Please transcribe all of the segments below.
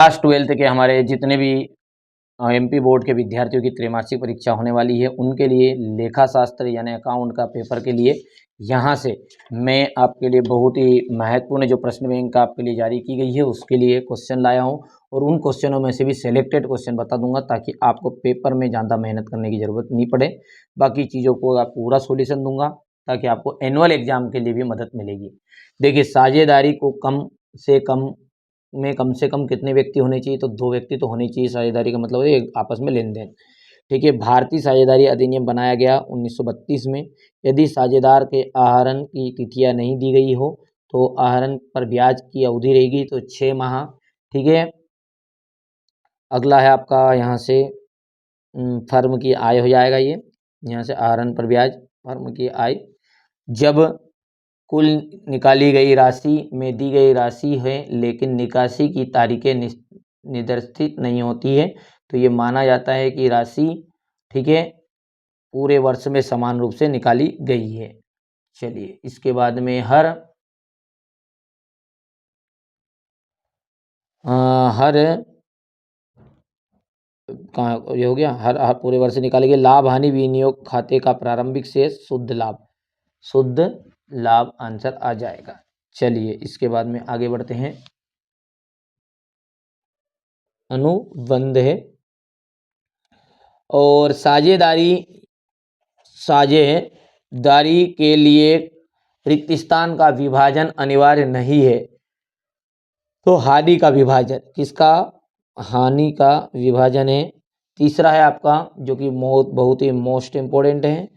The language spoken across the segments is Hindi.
क्लास 12 के हमारे जितने भी एमपी बोर्ड के विद्यार्थियों की त्रैमासिक परीक्षा होने वाली है, उनके लिए लेखा शास्त्र यानी अकाउंट का पेपर के लिए यहाँ से मैं आपके लिए बहुत ही महत्वपूर्ण जो प्रश्न बैंक आपके लिए जारी की गई है उसके लिए क्वेश्चन लाया हूँ, और उन क्वेश्चनों में से भी सिलेक्टेड क्वेश्चन बता दूंगा ताकि आपको पेपर में ज़्यादा मेहनत करने की ज़रूरत नहीं पड़े। बाकी चीज़ों को आप पूरा सोल्यूशन दूंगा ताकि आपको एनुअल एग्जाम के लिए भी मदद मिलेगी। देखिए, साझेदारी को कम से कम कितने व्यक्ति होने चाहिए? तो 2 व्यक्ति तो होने चाहिए। साझेदारी का मतलब है आपस में लेन देन। ठीक है, भारतीय साझेदारी अधिनियम बनाया गया 1932 में। यदि साझेदार के आहरण की तिथियां नहीं दी गई हो तो आहरण पर ब्याज की अवधि रहेगी तो 6 माह। ठीक है, अगला है आपका यहाँ से फर्म की आय हो जाएगा। ये यहाँ से आहरण पर ब्याज, फर्म की आय जब कुल निकाली गई राशि में दी गई राशि है लेकिन निकासी की तारीखें निर्दिष्ट नहीं होती है तो ये माना जाता है कि राशि, ठीक है, पूरे वर्ष में समान रूप से निकाली गई है। चलिए, इसके बाद में हर कहाँ ये हो गया, हर पूरे वर्ष निकाले गए लाभ हानि विनियोग खाते का प्रारंभिक शेष शुद्ध लाभ आंसर आ जाएगा। चलिए, इसके बाद में आगे बढ़ते हैं। अनुबंध है और साझेदारी के लिए रिक्त स्थान का विभाजन अनिवार्य नहीं है तो हानि का विभाजन, किसका? हानि का विभाजन है। तीसरा है आपका जो कि बहुत ही मोस्ट इम्पोर्टेंट है,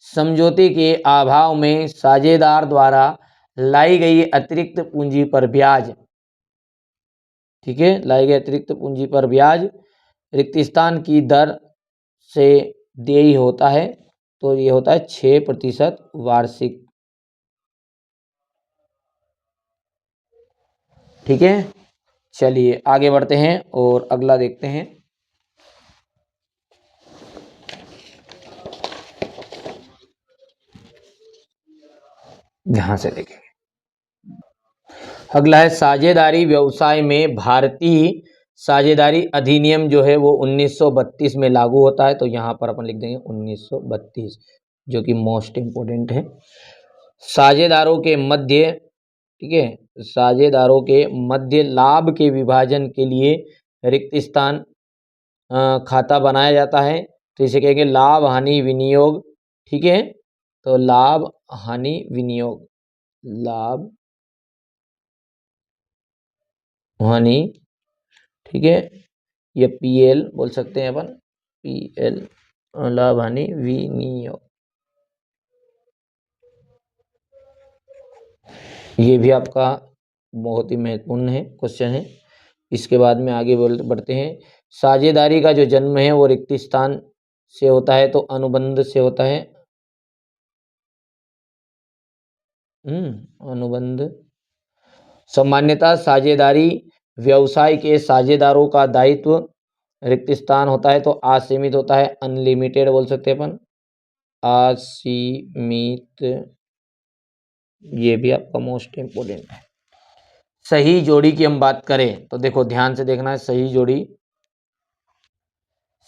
समझौते के अभाव में साझेदार द्वारा लाई गई अतिरिक्त पूंजी पर ब्याज। ठीक है, लाई गई अतिरिक्त पूंजी पर ब्याज रिक्त स्थान की दर से देय होता है तो ये होता है 6% वार्षिक। ठीक है, चलिए आगे बढ़ते हैं और अगला देखते हैं। ध्यान से देखेंगे, अगला है साझेदारी व्यवसाय में भारतीय साझेदारी अधिनियम जो है वो 1932 में लागू होता है तो यहाँ पर अपन लिख देंगे 1932, जो कि मोस्ट इम्पोर्टेंट है। साझेदारों के मध्य, ठीक है, साझेदारों के मध्य लाभ के विभाजन के लिए रिक्त स्थान खाता बनाया जाता है तो इसे कहेंगे लाभ हानि विनियोग। ठीक है, तो लाभ हानि विनियोग, लाभ हानि, ठीक है, ये पीएल बोल सकते हैं अपन, पीएल, लाभ हानि विनियोग। ये भी आपका बहुत ही महत्वपूर्ण है क्वेश्चन है। इसके बाद में आगे बढ़ते हैं। साझेदारी का जो जन्म है वो रिक्त स्थान से होता है तो अनुबंध से होता है। अनुबंध। सामान्यतः साझेदारी व्यवसाय के साझेदारों का दायित्व रिक्त स्थान होता है तो असीमित होता है, अनलिमिटेड बोल सकते हैं अपन, असीमित। ये भी आपका मोस्ट इम्पोर्टेंट है। सही जोड़ी की हम बात करें तो देखो ध्यान से देखना है, सही जोड़ी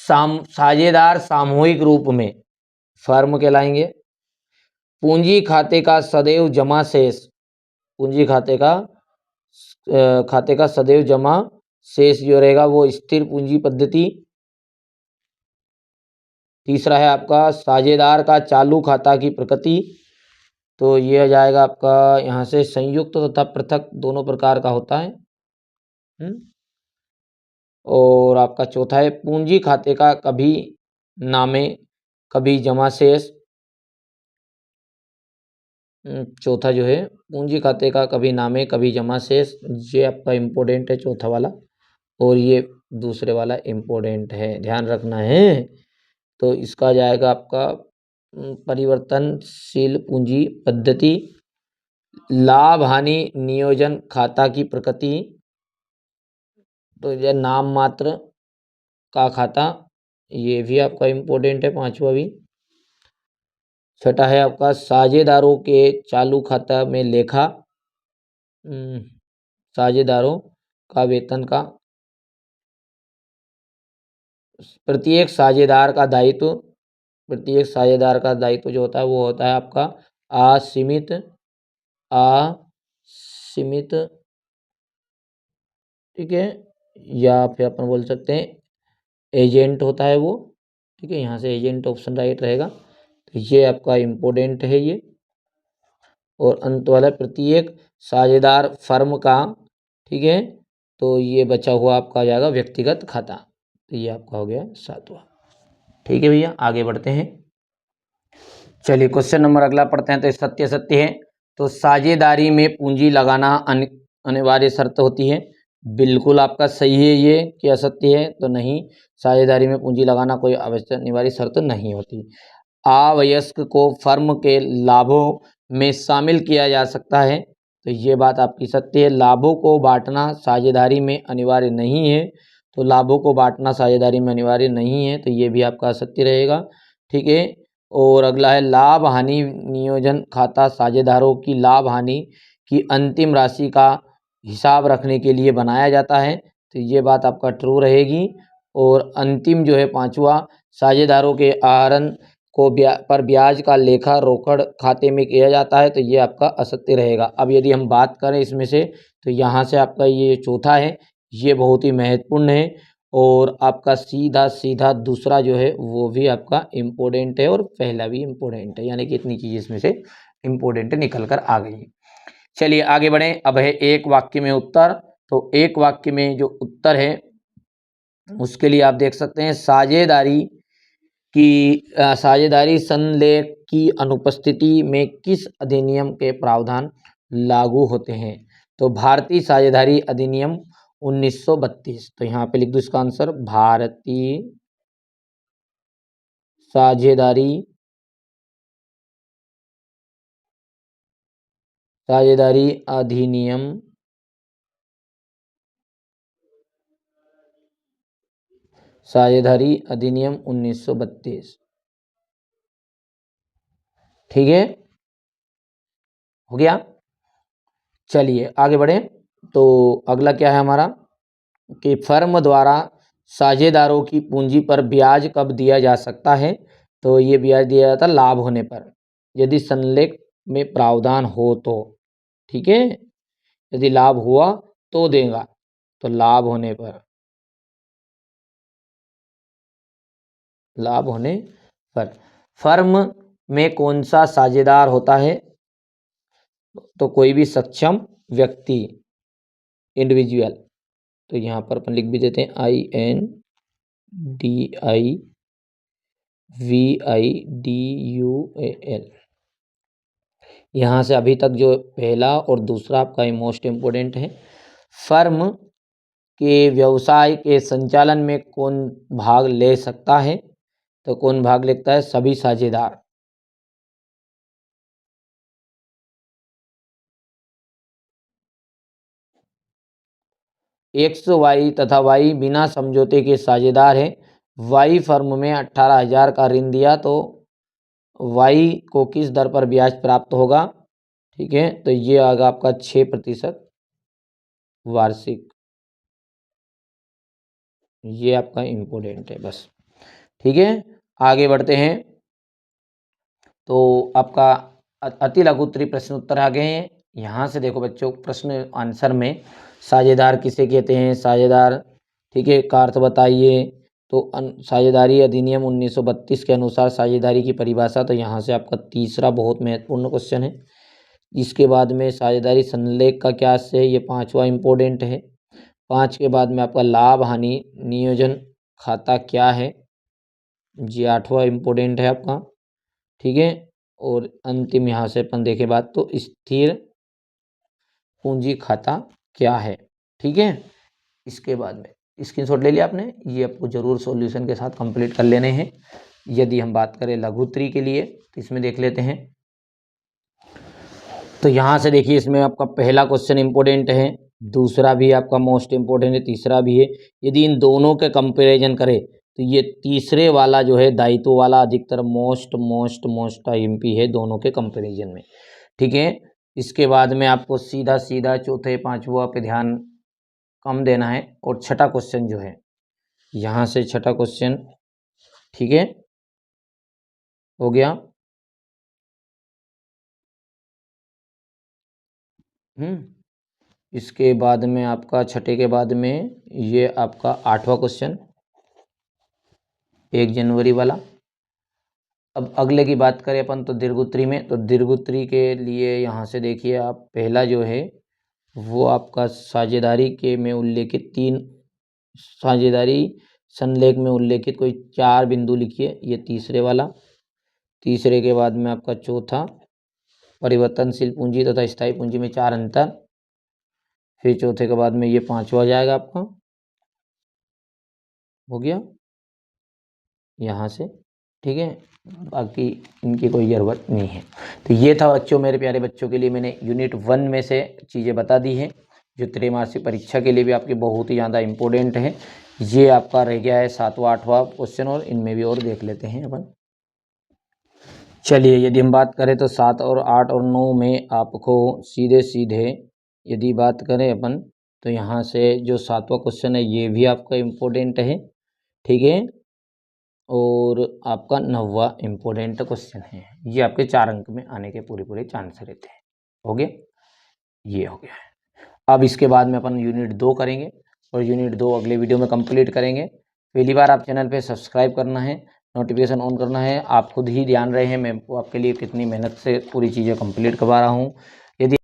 साझेदार सामूहिक रूप में फर्म कहलाएंगे। पूंजी खाते का सदैव जमा शेष, पूंजी खाते का सदैव जमा शेष जो रहेगा वो स्थिर पूंजी पद्धति। तीसरा है आपका साझेदार का चालू खाता की प्रकृति, तो ये आ जाएगा आपका यहाँ से संयुक्त तथा पृथक दोनों प्रकार का होता है। और आपका चौथा है पूंजी खाते का कभी नामे कभी जमा शेष। चौथा जो है पूंजी खाते का कभी नामे कभी जमा शेष, ये आपका इम्पोर्टेंट है चौथा वाला, और ये दूसरे वाला इम्पोर्टेंट है, ध्यान रखना है। तो इसका जाएगा आपका परिवर्तनशील पूंजी पद्धति, लाभ हानि नियोजन खाता की प्रकृति, तो यह नाम मात्र का खाता, ये भी आपका इम्पोर्टेंट है पांचवा भी। छठा है आपका साझेदारों के चालू खाता में लेखा, साझेदारों का वेतन का प्रत्येक साझेदार का दायित्व, प्रत्येक साझेदार का दायित्व जो होता है वो होता है आपका असीमित, असीमित, ठीक है, या फिर अपन बोल सकते हैं एजेंट होता है वो, ठीक है, यहाँ से एजेंट ऑप्शन राइट रहेगा। तो ये आपका इम्पोर्टेंट है ये। और अंत वाला प्रत्येक साझेदार फर्म का, ठीक है, तो ये बचा हुआ आपका आ जाएगा व्यक्तिगत खाता। तो ये आपका हो गया 7वां। ठीक है भैया, आगे बढ़ते हैं। चलिए क्वेश्चन नंबर अगला पढ़ते हैं। तो सत्य सत्य है। तो साझेदारी में पूंजी लगाना अनिवार्य शर्त होती है। बिल्कुल आपका सही है ये कि असत्य है? तो नहीं, साझेदारी में पूंजी लगाना कोई आवश्यक अनिवार्य शर्त नहीं होती। अवयस्क को फर्म के लाभों में शामिल किया जा सकता है। तो ये बात आपकी सत्य है। लाभों को बांटना साझेदारी में अनिवार्य नहीं है। तो लाभों को बांटना साझेदारी में अनिवार्य नहीं है, तो ये भी आपका सत्य रहेगा। ठीक है। और अगला है लाभ हानि नियोजन खाता साझेदारों की लाभ हानि की अंतिम राशि का हिसाब रखने के लिए बनाया जाता है। तो ये बात आपका ट्रू रहेगी। और अंतिम जो है 5वां, साझेदारों के आहरण को पर ब्याज का लेखा रोकड़ खाते में किया जाता है। तो ये आपका असत्य रहेगा। अब यदि हम बात करें इसमें से, तो यहाँ से आपका ये चौथा है, ये बहुत ही महत्वपूर्ण है। और आपका सीधा सीधा दूसरा जो है वो भी आपका इम्पोर्टेंट है और पहला भी इम्पोर्टेंट है, यानी कि इतनी चीज़ इसमें से इम्पोर्टेंट निकल कर आ गई। चलिए आगे बढ़ें। अब है एक वाक्य में उत्तर। तो एक वाक्य में जो उत्तर है उसके लिए आप देख सकते हैं, साझेदारी संलेख की अनुपस्थिति में किस अधिनियम के प्रावधान लागू होते हैं? तो भारतीय साझेदारी अधिनियम 1932। तो यहाँ पे लिख दो इसका आंसर, भारतीय साझेदारी अधिनियम 1932। ठीक है, हो गया। चलिए आगे बढ़े। तो अगला क्या है हमारा कि फर्म द्वारा साझेदारों की पूंजी पर ब्याज कब दिया जा सकता है? तो ये ब्याज दिया जाता है लाभ होने पर, यदि संलेख में प्रावधान हो तो। ठीक है, यदि लाभ हुआ तो देगा। तो लाभ होने पर, लाभ होने पर फर्म में कौन सा साझेदार होता है? तो कोई भी सक्षम व्यक्ति, इंडिविजुअल। तो यहाँ पर अपन लिख भी देते हैं INDIVIDUAL। यहाँ से अभी तक जो पहला और दूसरा आपका मोस्ट इम्पोर्टेंट है। फर्म के व्यवसाय के संचालन में कौन भाग ले सकता है? तो कौन भाग लेता है? सभी साझेदार। एक्स वाई तथा वाई बिना समझौते के साझेदार हैं। वाई फर्म में 18,000 का ऋण दिया तो वाई को किस दर पर ब्याज प्राप्त होगा? ठीक है, तो ये आएगा आपका 6% वार्षिक। ये आपका इम्पोर्टेंट है बस। ठीक है, आगे बढ़ते हैं। तो आपका अति लघु उत्तरीय प्रश्न उत्तर आ गए हैं। यहाँ से देखो बच्चों, प्रश्न आंसर में साझेदार किसे कहते हैं, साझेदार, ठीक है, का अर्थ बताइए। तो साझेदारी अधिनियम 1932 के अनुसार साझेदारी की परिभाषा। तो यहाँ से आपका तीसरा बहुत महत्वपूर्ण क्वेश्चन है। इसके बाद में साझेदारी संलेख का क्या है, ये 5वां इम्पोर्टेंट है। 5 के बाद में आपका लाभ हानि नियोजन खाता क्या है, ये 8वां इम्पोर्टेंट है आपका। ठीक है, और अंतिम यहाँ से अपन देखे बात, तो स्थिर पूंजी खाता क्या है। ठीक है, इसके बाद में स्क्रीनशॉट ले लिया आपने, ये आपको जरूर सॉल्यूशन के साथ कंप्लीट कर लेने हैं। यदि हम बात करें लघुत्री के लिए, तो इसमें देख लेते हैं। तो यहाँ से देखिए, इसमें आपका पहला क्वेश्चन इंपॉर्टेंट है, दूसरा भी आपका मोस्ट इंपॉर्टेंट है, तीसरा भी है। यदि इन दोनों के कंपैरिजन करें तो ये तीसरे वाला जो है दायित्व वाला अधिकतर मोस्ट मोस्ट मोस्ट IMP है दोनों के कंपैरिजन में। ठीक है, इसके बाद में आपको सीधा सीधा चौथे पांचवा पे ध्यान कम देना है। और छठा क्वेश्चन जो है यहाँ से छठा क्वेश्चन, ठीक है, हो गया। इसके बाद में आपका छठे के बाद में ये आपका आठवां क्वेश्चन, 1 जनवरी वाला। अब अगले की बात करें अपन तो दीर्घोत्तरी में, तो दीर्घोत्तरी के लिए यहाँ से देखिए आप, पहला जो है वो आपका साझेदारी के में उल्लेखित 3 साझेदारी संलेख में उल्लेखित कोई 4 बिंदु लिखिए, ये तीसरे वाला। तीसरे के बाद में आपका चौथा, परिवर्तनशील पूंजी तथा स्थायी पूंजी में 4 अंतर। फिर चौथे के बाद में ये 5वां जाएगा आपका, हो गया यहाँ से, ठीक है। बाकी इनकी कोई ज़रूरत नहीं है। तो ये था बच्चों, मेरे प्यारे बच्चों के लिए मैंने यूनिट 1 में से चीज़ें बता दी हैं जो त्रैमासिक परीक्षा के लिए भी आपके बहुत ही ज़्यादा इम्पोर्टेंट है। ये आपका रह गया है 7वां 8वां क्वेश्चन, और इनमें भी और देख लेते हैं अपन। चलिए, यदि हम बात करें तो 7 और 8 और 9 में आपको सीधे सीधे यदि बात करें अपन, तो यहाँ से जो 7वां क्वेश्चन है ये भी आपका इम्पोर्टेंट है, ठीक है। और आपका 9वां इम्पोर्टेंट क्वेश्चन है। ये आपके 4 अंक में आने के पूरे चांस रहते हैं। हो गया, ये हो गया है। अब इसके बाद में अपन यूनिट 2 करेंगे, और यूनिट 2 अगले वीडियो में कंप्लीट करेंगे। पहली बार आप चैनल पे सब्सक्राइब करना है, नोटिफिकेशन ऑन करना है। आप खुद ही ध्यान रहे हैं मैं आपके लिए कितनी मेहनत से पूरी चीज़ें कंप्लीट करवा रहा हूँ। यदि